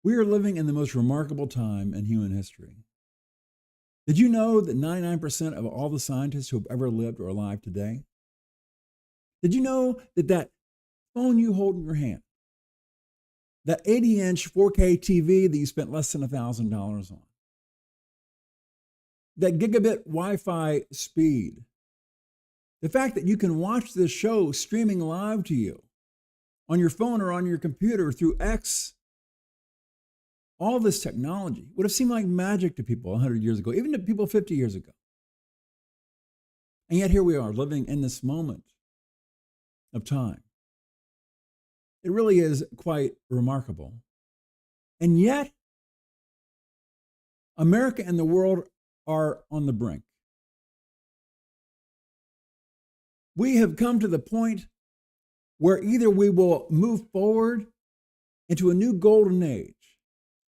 We are living in the most remarkable time in human history. Did you know that 99% of all the scientists who have ever lived are alive today? Did you know that that phone you hold in your hand, that 80-inch 4K TV that you spent less than $1,000 on, that gigabit Wi-Fi speed, the fact that you can watch this show streaming live to you on your phone or on your computer through X, all this technology would have seemed like magic to people 100 years ago, even to people 50 years ago. And yet here we are living in this moment of time. It really is quite remarkable. And yet, America and the world are on the brink. We have come to the point where either we will move forward into a new golden age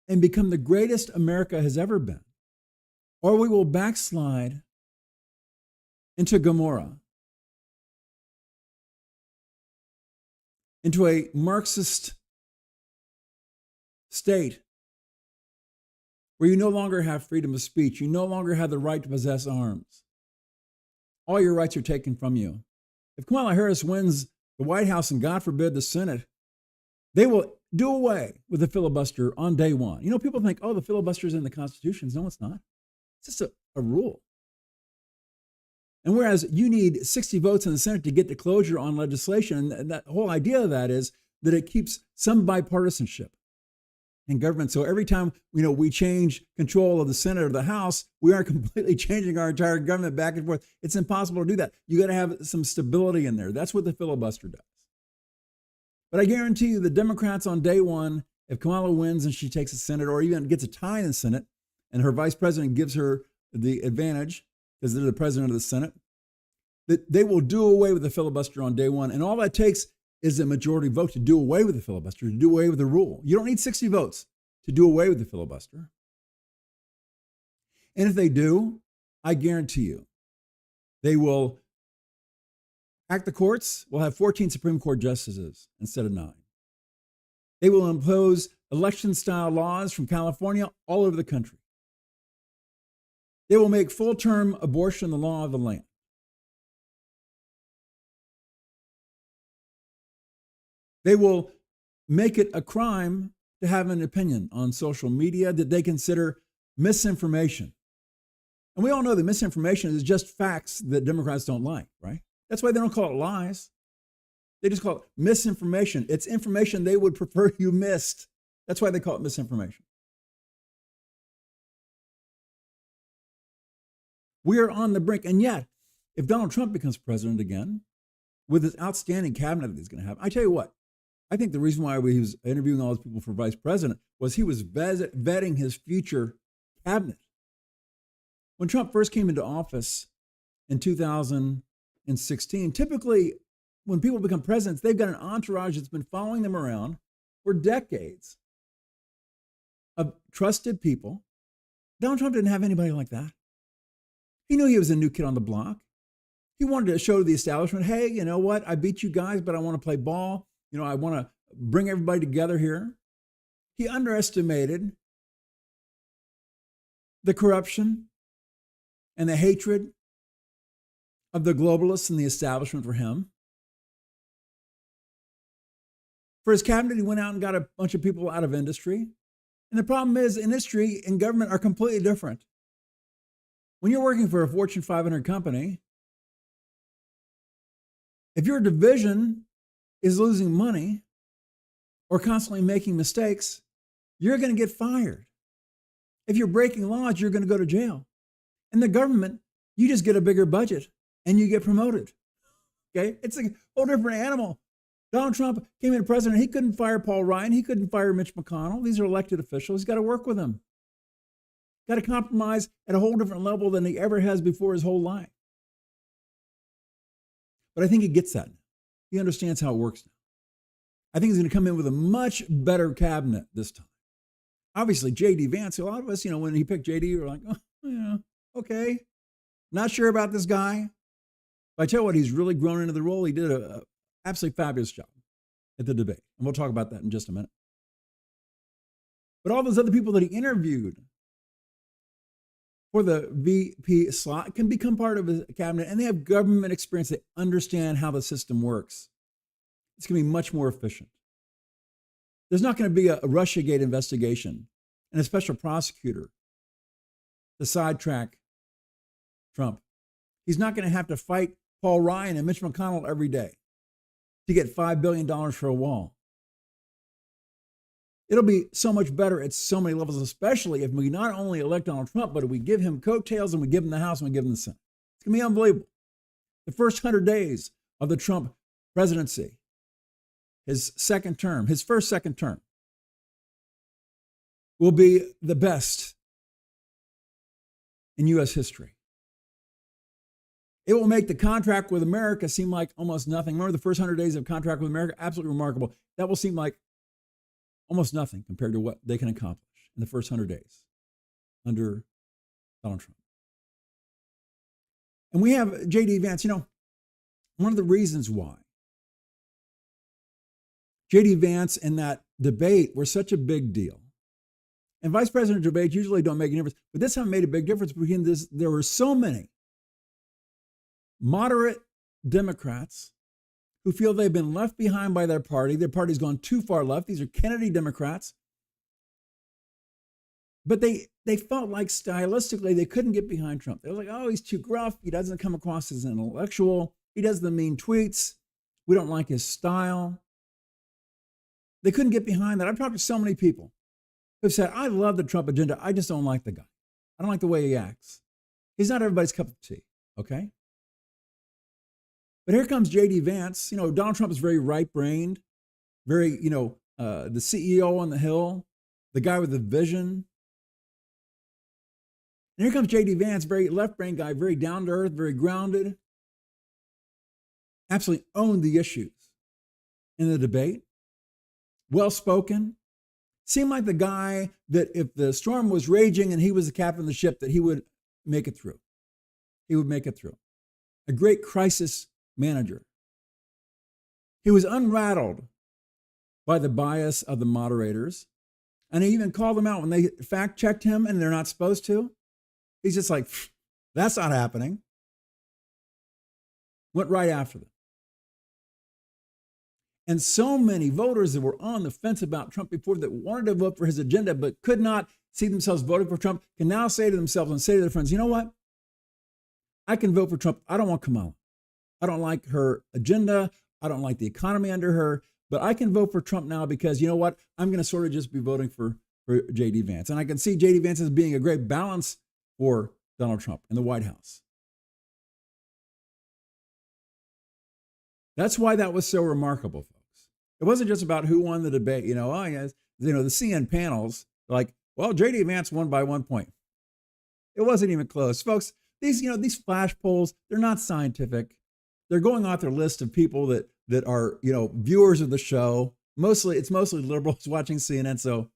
and become the greatest America has ever been, or we will backslide into Gomorrah, into a Marxist state where you no longer have freedom of speech, you no longer have the right to possess arms. All your rights are taken from you. If Kamala Harris wins the White House and, God forbid, the Senate, they will do away with the filibuster on day one. You know, people think, oh, the filibuster is in the Constitution. No, it's not. It's just a rule. And whereas you need 60 votes in the Senate to get to closure on legislation, and that whole idea of that is that it keeps some bipartisanship in government. So every time, we change control of the Senate or the House, we aren't completely changing our entire government back and forth. It's impossible to do that. You got to have some stability in there. That's what the filibuster does. But I guarantee you the Democrats on day one, if Kamala wins and she takes the Senate or even gets a tie in the Senate and her vice president gives her the advantage because they're the president of the Senate, that they will do away with the filibuster on day one. And all that takes is a majority vote to do away with the filibuster, to do away with the rule. You don't need 60 votes to do away with the filibuster. And if they do, I guarantee you, they will hack the courts. We'll have 14 Supreme Court justices instead of 9. They will impose election-style laws from California all over the country. They will make full-term abortion the law of the land. They will make it a crime to have an opinion on social media that they consider misinformation. And we all know that misinformation is just facts that Democrats don't like, right? That's why they don't call it lies. They just call it misinformation. It's information they would prefer you missed. That's why they call it misinformation. We are on the brink. And yet, if Donald Trump becomes president again, with his outstanding cabinet that he's going to have, I tell you what, I think the reason why he was interviewing all those people for vice president was he was vetting his future cabinet. When Trump first came into office in 2016, typically when people become presidents, they've got an entourage that's been following them around for decades of trusted people. Donald Trump didn't have anybody like that. He knew he was a new kid on the block. He wanted to show the establishment, hey, you know what? I beat you guys, but I want to play ball. I want to bring everybody together here. He underestimated the corruption and the hatred of the globalists and the establishment for him. For his cabinet, he went out and got a bunch of people out of industry. And the problem is, industry and government are completely different. When you're working for a Fortune 500 company, if your division is losing money or constantly making mistakes, you're going to get fired. If you're breaking laws, you're going to go to jail. In the government, you just get a bigger budget and you get promoted. Okay? It's a whole different animal. Donald Trump came in president. He couldn't fire Paul Ryan. He couldn't fire Mitch McConnell. These are elected officials. He's got to work with them. Got to compromise at a whole different level than he ever has before his whole life. But I think he gets that now. He understands how it works now. I think he's going to come in with a much better cabinet this time. Obviously, J.D. Vance, a lot of us, when he picked J.D., we're like, oh, yeah, okay. Not sure about this guy. But I tell you what, he's really grown into the role. He did an absolutely fabulous job at the debate. And we'll talk about that in just a minute. But all those other people that he interviewed for the VP slot can become part of his cabinet, and they have government experience. They understand how the system works. It's going to be much more efficient. There's not going to be a Russiagate investigation and a special prosecutor to sidetrack Trump. He's not going to have to fight Paul Ryan and Mitch McConnell every day to get $5 billion for a wall. It'll be so much better at so many levels, especially if we not only elect Donald Trump, but if we give him coattails and we give him the House and we give him the Senate. It's going to be unbelievable. The first 100 days of the Trump presidency, his first second term, will be the best in U.S. history. It will make the contract with America seem like almost nothing. Remember the first 100 days of contract with America? Absolutely remarkable. That will seem like almost nothing compared to what they can accomplish in the first 100 days under Donald Trump. And we have J.D. Vance. You know, one of the reasons why J.D. Vance and that debate were such a big deal, and vice president debates usually don't make a difference, but this time made a big difference because there were so many moderate Democrats who feel they've been left behind by their party. Their party's gone too far left. These are Kennedy Democrats. But they felt like stylistically they couldn't get behind Trump. They were like, oh, he's too gruff. He doesn't come across as an intellectual. He does the mean tweets. We don't like his style. They couldn't get behind that. I've talked to so many people who've said, I love the Trump agenda. I just don't like the guy. I don't like the way he acts. He's not everybody's cup of tea, okay? But here comes J.D. Vance. You know, Donald Trump is very right-brained, very, the CEO on the Hill, the guy with the vision. And here comes J.D. Vance, very left-brained guy, very down-to-earth, very grounded, absolutely owned the issues in the debate, well-spoken, seemed like the guy that if the storm was raging and he was the captain of the ship, that he would make it through. He would make it through. A great crisis manager. He was unrattled by the bias of the moderators, and he even called them out when they fact-checked him and they're not supposed to. He's just like, that's not happening. Went right after them. And so many voters that were on the fence about Trump before that wanted to vote for his agenda but could not see themselves voting for Trump can now say to themselves and say to their friends, you know what? I can vote for Trump. I don't want Kamala. I don't like her agenda. I don't like the economy under her, but I can vote for Trump now because you know what? I'm going to sort of just be voting for J.D. Vance. And I can see J.D. Vance as being a great balance for Donald Trump in the White House. That's why that was so remarkable, folks. It wasn't just about who won the debate. The CN panels, like, well, J.D. Vance won by 1 point. It wasn't even close. Folks, these flash polls, they're not scientific. They're going off their list of people that are, viewers of the show. It's mostly liberals watching CNN. So,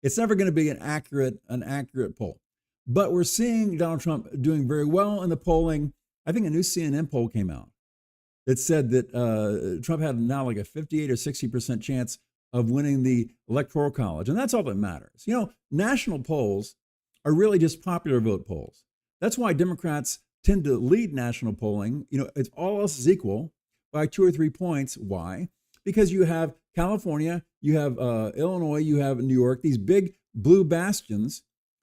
it's never going to be an accurate poll. But we're seeing Donald Trump doing very well in the polling. I think a new CNN poll came out that said that Trump had now like a 58 or 60% chance of winning the Electoral College. And that's all that matters. National polls are really just popular vote polls. That's why Democrats tend to lead national polling. If all else is equal by 2 or 3 points. Why? Because you have California, you have Illinois, you have New York, these big blue bastions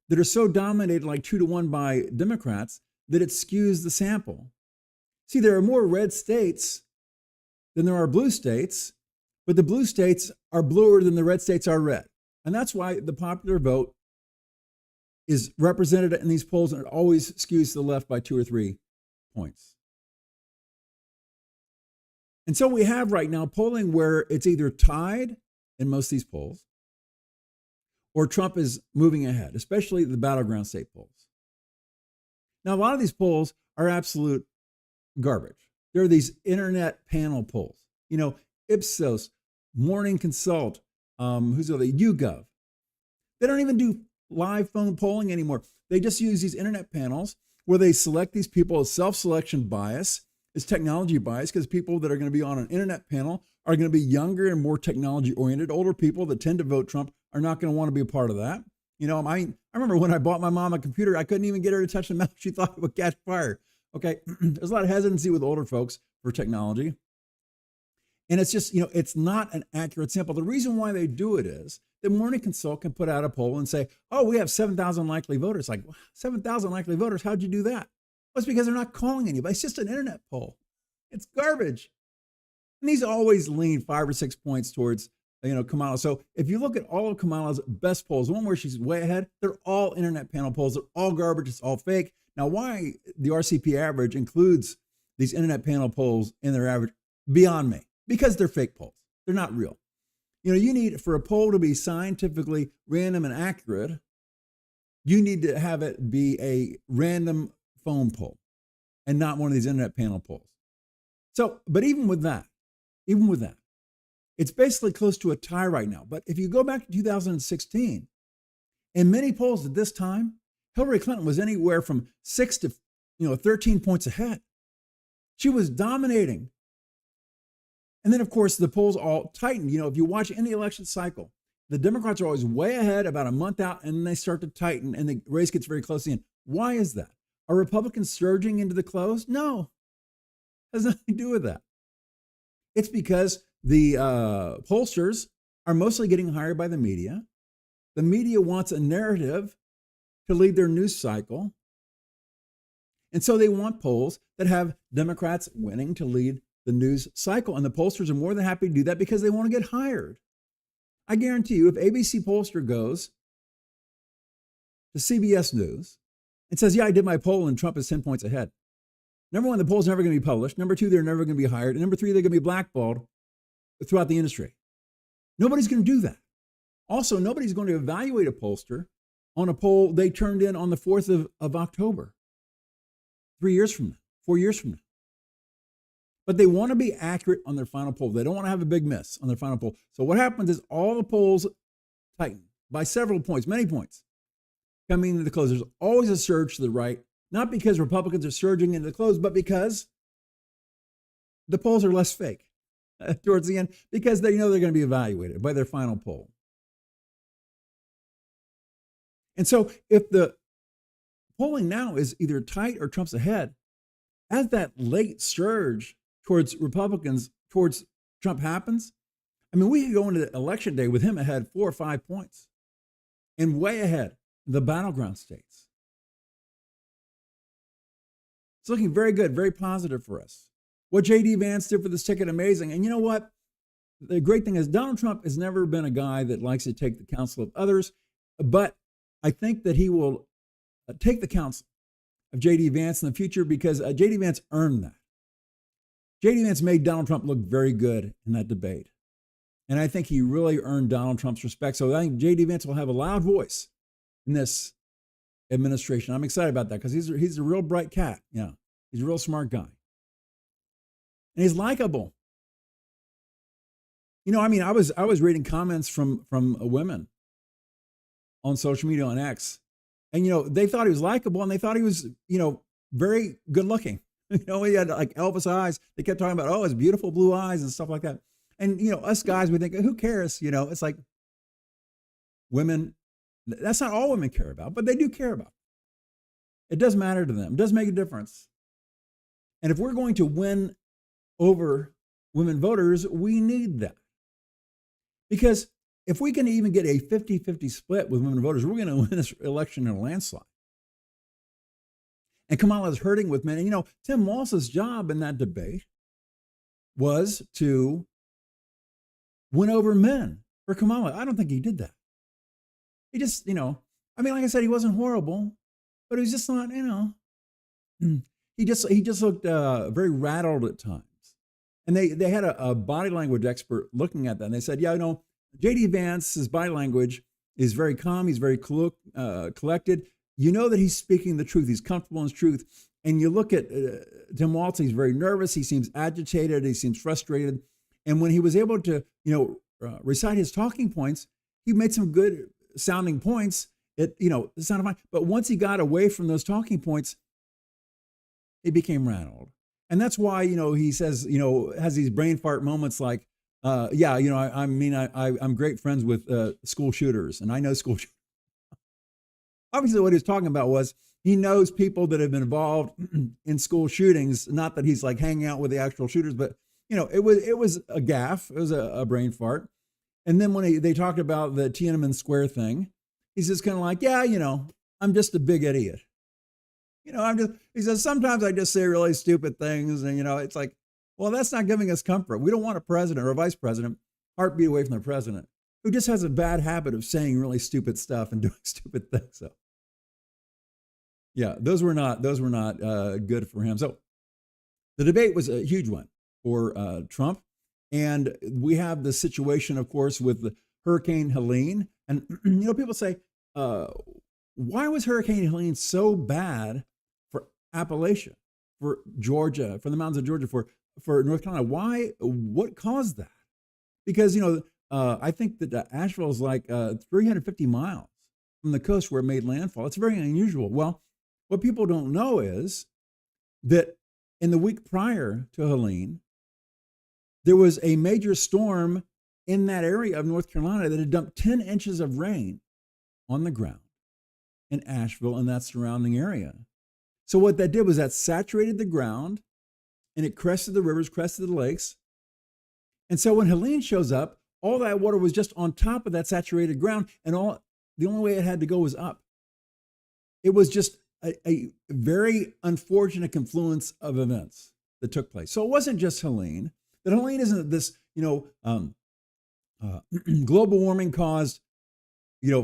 that are so dominated like 2-1 by Democrats that it skews the sample. See, there are more red states than there are blue states, but the blue states are bluer than the red states are red. And that's why the popular vote is represented in these polls, and it always skews to the left by 2 or 3 points. And so we have right now polling where it's either tied in most of these polls, or Trump is moving ahead, especially the battleground state polls. Now, a lot of these polls are absolute garbage. There are these internet panel polls, Ipsos, Morning Consult, who's the other, YouGov. They don't even do live phone polling anymore. They just use these internet panels where they select these people as self-selection bias, as technology bias, because people that are going to be on an internet panel are going to be younger and more technology oriented. Older people that tend to vote Trump are not going to want to be a part of that. I remember when I bought my mom a computer, I couldn't even get her to touch the mouse. She thought it would catch fire. Okay. There's a lot of hesitancy with older folks for technology. And it's just, it's not an accurate sample. The reason why they do it is the Morning Consult can put out a poll and say, oh, we have 7,000 likely voters. Like, 7,000 likely voters? How'd you do that? Well, it's because they're not calling anybody. It's just an internet poll. It's garbage. And these always lean 5 or 6 points towards, Kamala. So if you look at all of Kamala's best polls, the one where she's way ahead, they're all internet panel polls. They're all garbage. It's all fake. Now, why the RCP average includes these internet panel polls in their average, beyond me. Because they're fake polls. They're not real. You need, for a poll to be scientifically random and accurate, you need to have it be a random phone poll and not one of these internet panel polls. So, but even with that, it's basically close to a tie right now. But if you go back to 2016, in many polls at this time, Hillary Clinton was anywhere from 6 to 13 points ahead. She was dominating. And then, of course, the polls all tightened. If you watch any election cycle, the Democrats are always way ahead about a month out, and then they start to tighten, and the race gets very close to the end. Why is that? Are Republicans surging into the close? No. It has nothing to do with that. It's because the pollsters are mostly getting hired by the media. The media wants a narrative to lead their news cycle. And so they want polls that have Democrats winning to lead the news cycle. And the pollsters are more than happy to do that because they want to get hired. I guarantee you, if ABC pollster goes to CBS News and says, yeah, I did my poll and Trump is 10 points ahead. Number one, the poll's never going to be published. Number two, they're never going to be hired. And number three, they're going to be blackballed throughout the industry. Nobody's going to do that. Also, nobody's going to evaluate a pollster on a poll they turned in on the 4th of October, 3 years from now, 4 years from now. But they want to be accurate on their final poll. They don't want to have a big miss on their final poll. So what happens is all the polls tighten by several points, many points, coming into the close. There's always a surge to the right, not because Republicans are surging into the close, but because the polls are less fake towards the end, because they know they're going to be evaluated by their final poll. And so if the polling now is either tight or Trump's ahead, as that late surge towards Republicans, towards Trump happens, we could go into election day with him ahead 4 or 5 points and way ahead the battleground states. It's looking very good, very positive for us. What J.D. Vance did for this ticket, amazing. And you know what? The great thing is Donald Trump has never been a guy that likes to take the counsel of others, but I think that he will take the counsel of J.D. Vance in the future because J.D. Vance earned that. J.D. Vance made Donald Trump look very good in that debate. And I think he really earned Donald Trump's respect. So I think J.D. Vance will have a loud voice in this administration. I'm excited about that because he's a real bright cat. Yeah, he's a real smart guy. And he's likable. I was reading comments from women on social media on X. And, they thought he was likable and they thought he was, very good looking. He had like Elvis eyes. They kept talking about, his beautiful blue eyes and stuff like that. And, us guys, we think, who cares? It's like women, that's not all women care about, but they do care about. It does matter to them. It does make a difference. And if we're going to win over women voters, we need that. Because if we can even get a 50-50 split with women voters, we're going to win this election in a landslide. And Kamala is hurting with men. And, Tim Walz's job in that debate was to win over men for Kamala. I don't think he did that. He just, like I said, he wasn't horrible, but he was just not, he just looked very rattled at times. And they had a body language expert looking at that. And they said, J.D. Vance's body language is very calm. He's very collected. That he's speaking the truth. He's comfortable in his truth. And you look at Tim Walz, he's very nervous. He seems agitated. He seems frustrated. And when he was able to, recite his talking points, he made some good sounding points. It sounded fine. But once he got away from those talking points, it became rattled. And that's why, he says, has these brain fart moments like, Yeah, I'm great friends with school shooters, and I know school shooters. Obviously, what he was talking about was he knows people that have been involved in school shootings. Not that he's like hanging out with the actual shooters, but it was a gaffe. It was a brain fart. And then when they talked about the Tiananmen Square thing, he's just kind of like, yeah, I'm just a big idiot. He says, sometimes I just say really stupid things. And, it's like, well, that's not giving us comfort. We don't want a president or a vice president, heartbeat away from the president, who just has a bad habit of saying really stupid stuff and doing stupid things. So, yeah, those were not good for him. So the debate was a huge one for Trump. And we have the situation, of course, with the Hurricane Helene. And, people say, why was Hurricane Helene so bad for Appalachia, for Georgia, for the mountains of Georgia, for North Carolina? What caused that? Because, I think that Asheville is like 350 miles from the coast where it made landfall. It's very unusual. Well, what people don't know is that in the week prior to Helene, there was a major storm in that area of North Carolina that had dumped 10 inches of rain on the ground in Asheville and that surrounding area. So what that did was that saturated the ground and it crested the rivers, crested the lakes. And so when Helene shows up, all that water was just on top of that saturated ground, and the only way it had to go was up. It was just a very unfortunate confluence of events that took place. So it wasn't just Helene. That Helene isn't this, global warming caused,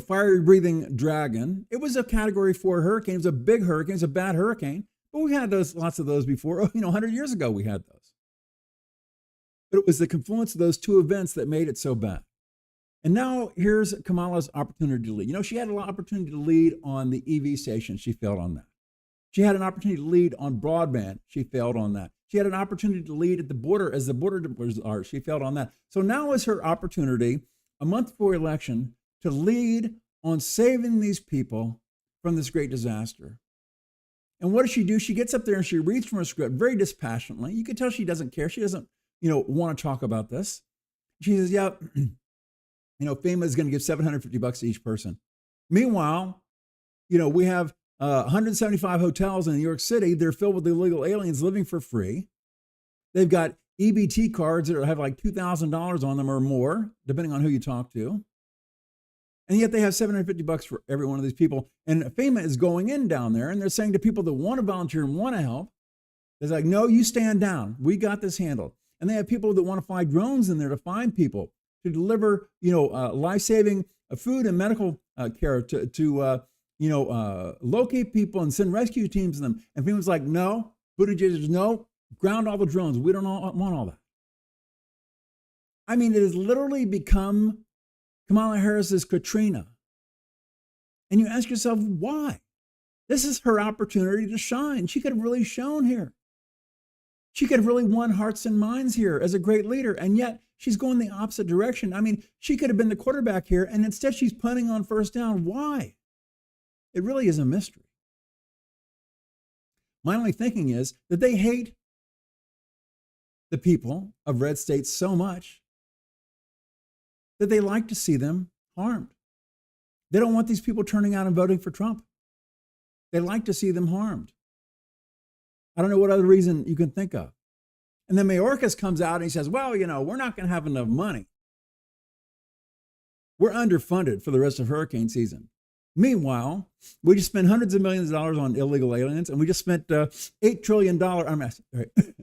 fiery breathing dragon. It was a category 4 hurricane. It was a big hurricane. It was a bad hurricane. But we had lots of those before. 100 years ago we had those. But it was the confluence of those two events that made it so bad. And now here's Kamala's opportunity to lead. She had an opportunity to lead on the EV station. She failed on that. She had an opportunity to lead on broadband. She failed on that. She had an opportunity to lead at the border as the border are. She failed on that. So now is her opportunity, a month before election, to lead on saving these people from this great disaster. And what does she do? She gets up there and she reads from her script very dispassionately. You can tell she doesn't care. She doesn't, want to talk about this. She says, yeah, FEMA is going to give $750 to each person. Meanwhile, we have 175 hotels in New York City. They're filled with illegal aliens living for free. They've got EBT cards that have like $2,000 on them or more, depending on who you talk to. And yet they have $750 for every one of these people. And FEMA is going in down there, and they're saying to people that want to volunteer and want to help, they're like, no, you stand down. We got this handled. And they have people that want to fly drones in there to find people, to deliver, life-saving food and medical care, to locate people and send rescue teams to them. And FEMA's like, no, Buttigieg is no, ground all the drones. We don't want all that. I mean, it has literally become Kamala Harris's Katrina. And you ask yourself, why? This is her opportunity to shine. She could have really shone here. She could have really won hearts and minds here as a great leader. And yet she's going the opposite direction. I mean, she could have been the quarterback here, and instead she's punting on first down. Why? It really is a mystery. My only thinking is that they hate the people of red states so much that they like to see them harmed. They don't want these people turning out and voting for Trump. They like to see them harmed. I don't know what other reason you can think of. And then Mayorkas comes out and he says, well, we're not going to have enough money. We're underfunded for the rest of hurricane season. Meanwhile, we just spent hundreds of millions of dollars on illegal aliens, and we just spent $8 trillion,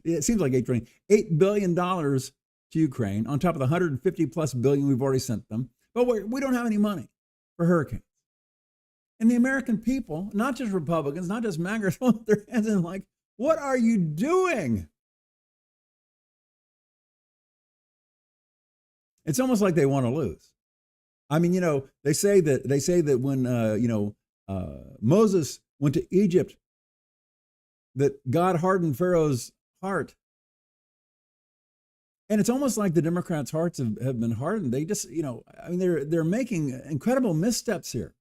it seems like $8 trillion, $8 billion to Ukraine, on top of the 150 plus billion we've already sent them. But we don't have any money for hurricanes. And the American people, not just Republicans, not just MAGA, throw their hands in like, what are you doing? It's almost like they want to lose. I mean, they say that when Moses went to Egypt, that God hardened Pharaoh's heart. And it's almost like the Democrats' hearts have been hardened. They just, they're making incredible missteps here.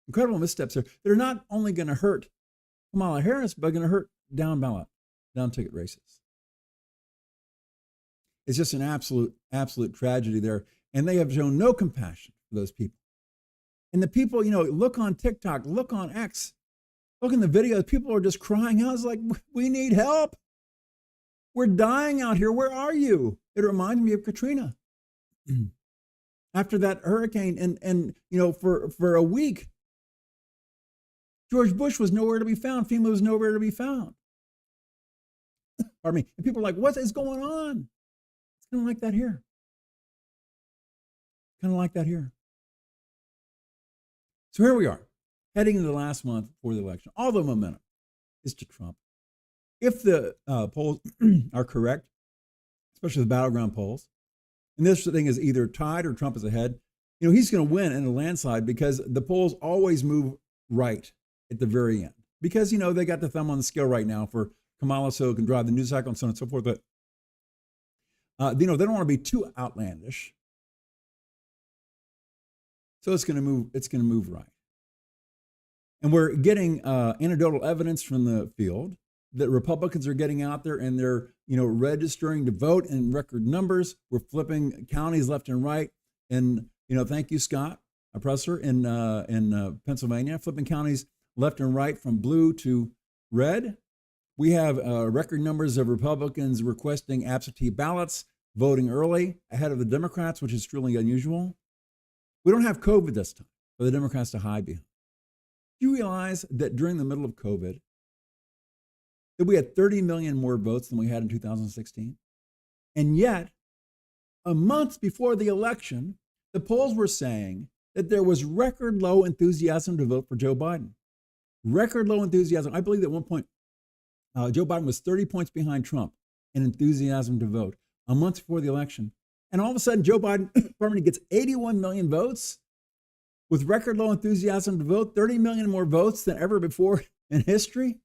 Incredible missteps here. They're not only going to hurt Kamala Harris, but going to hurt down ballot, down ticket races. It's just an absolute tragedy there. And they have shown no compassion for those people. And the people, look on TikTok, look on X, look in the videos, people are just crying out. It's like, we need help. We're dying out here. Where are you? It reminds me of Katrina. After that hurricane, and for a week, George Bush was nowhere to be found. FEMA was nowhere to be found. Pardon me. And people are like, what is going on? It's kind of like that here. So here we are, heading into the last month before the election. All the momentum is to Trump. If the polls are correct, especially the battleground polls, and this thing is either tied or Trump is ahead, he's going to win in a landslide because the polls always move right at the very end. Because, they got the thumb on the scale right now for Kamala so it can drive the news cycle and so on and so forth. But, they don't want to be too outlandish. So it's going to move right. And we're getting anecdotal evidence from the field that Republicans are getting out there and they're, registering to vote in record numbers. We're flipping counties left and right. And, thank you, Scott, a presser in Pennsylvania, flipping counties left and right from blue to red. We have record numbers of Republicans requesting absentee ballots, voting early ahead of the Democrats, which is truly unusual. We don't have COVID this time for the Democrats to hide behind. Do you realize that during the middle of COVID, that we had 30 million more votes than we had in 2016? And yet, a month before the election, the polls were saying that there was record low enthusiasm to vote for Joe Biden. Record low enthusiasm. I believe at one point, Joe Biden was 30 points behind Trump in enthusiasm to vote a month before the election. And all of a sudden, Joe Biden gets 81 million votes with record low enthusiasm to vote, 30 million more votes than ever before in history.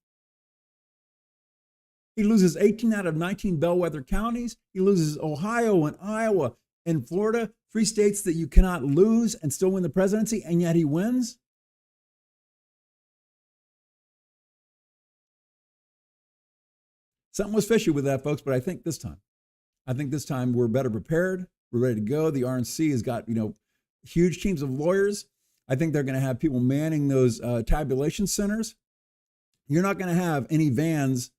He loses 18 out of 19 bellwether counties. He loses Ohio and Iowa and Florida, 3 states that you cannot lose and still win the presidency, and yet he wins. Something was fishy with that, folks, but I think this time we're better prepared. We're ready to go. The RNC has got, huge teams of lawyers. I think they're going to have people manning those tabulation centers. You're not going to have any vans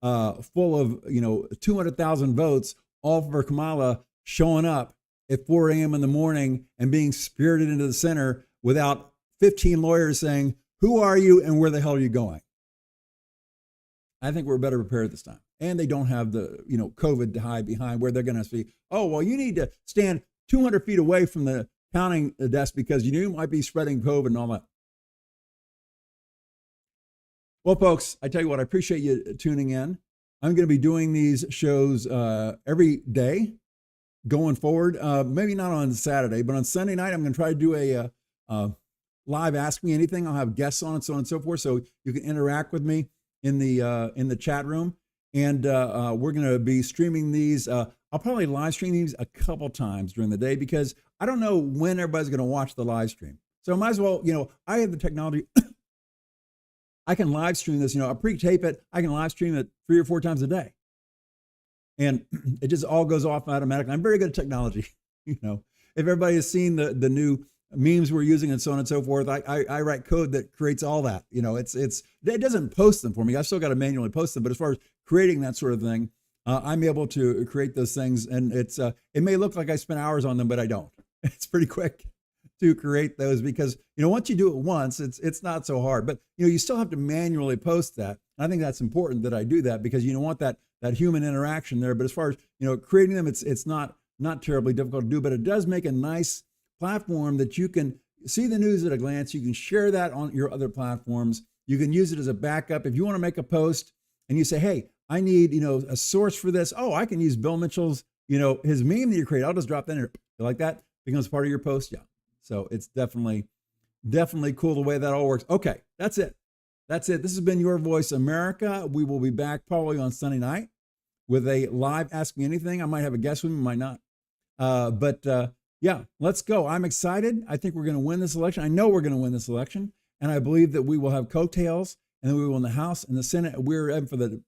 full of, 200,000 votes, all for Kamala showing up at 4 a.m. in the morning and being spirited into the center without 15 lawyers saying, who are you and where the hell are you going? I think we're better prepared this time. And they don't have the, COVID to hide behind where they're going to see, oh, well, you need to stand 200 feet away from the counting desk because you might be spreading COVID and all that. Well, folks, I tell you what, I appreciate you tuning in. I'm going to be doing these shows every day going forward. Maybe not on Saturday, but on Sunday night, I'm going to try to do a live Ask Me Anything. I'll have guests on and so on and so forth, so you can interact with me in the chat room. And we're going to be streaming these. I'll probably live stream these a couple times during the day because I don't know when everybody's going to watch the live stream. So I might as well, I have the technology. I can live stream this, I pre-tape it. I can live stream it 3 or 4 times a day. And it just all goes off automatically. I'm very good at technology. If everybody has seen the new memes we're using and so on and so forth, I write code that creates all that. It doesn't post them for me. I've still got to manually post them. But as far as creating that sort of thing, I'm able to create those things. And it may look like I spent hours on them, but I don't. It's pretty quick to create those because, once you do it once, it's not so hard. But, you still have to manually post that. I think that's important that I do that because you don't want that human interaction there. But as far as, creating them, it's not terribly difficult to do, but it does make a nice platform that you can see the news at a glance. You can share that on your other platforms. You can use it as a backup. If you want to make a post and you say, hey, I need, a source for this. Oh, I can use Bill Mitchell's, his meme that you create. I'll just drop that in here. You like that? Becomes part of your post. Yeah. So it's definitely cool the way that all works. Okay. That's it. This has been Your Voice America. We will be back probably on Sunday night with a live Ask Me Anything. I might have a guest with me, might not. Yeah, let's go. I'm excited. I think we're going to win this election. I know we're going to win this election. And I believe that we will have coattails and then we will in the House and the Senate. We're in for the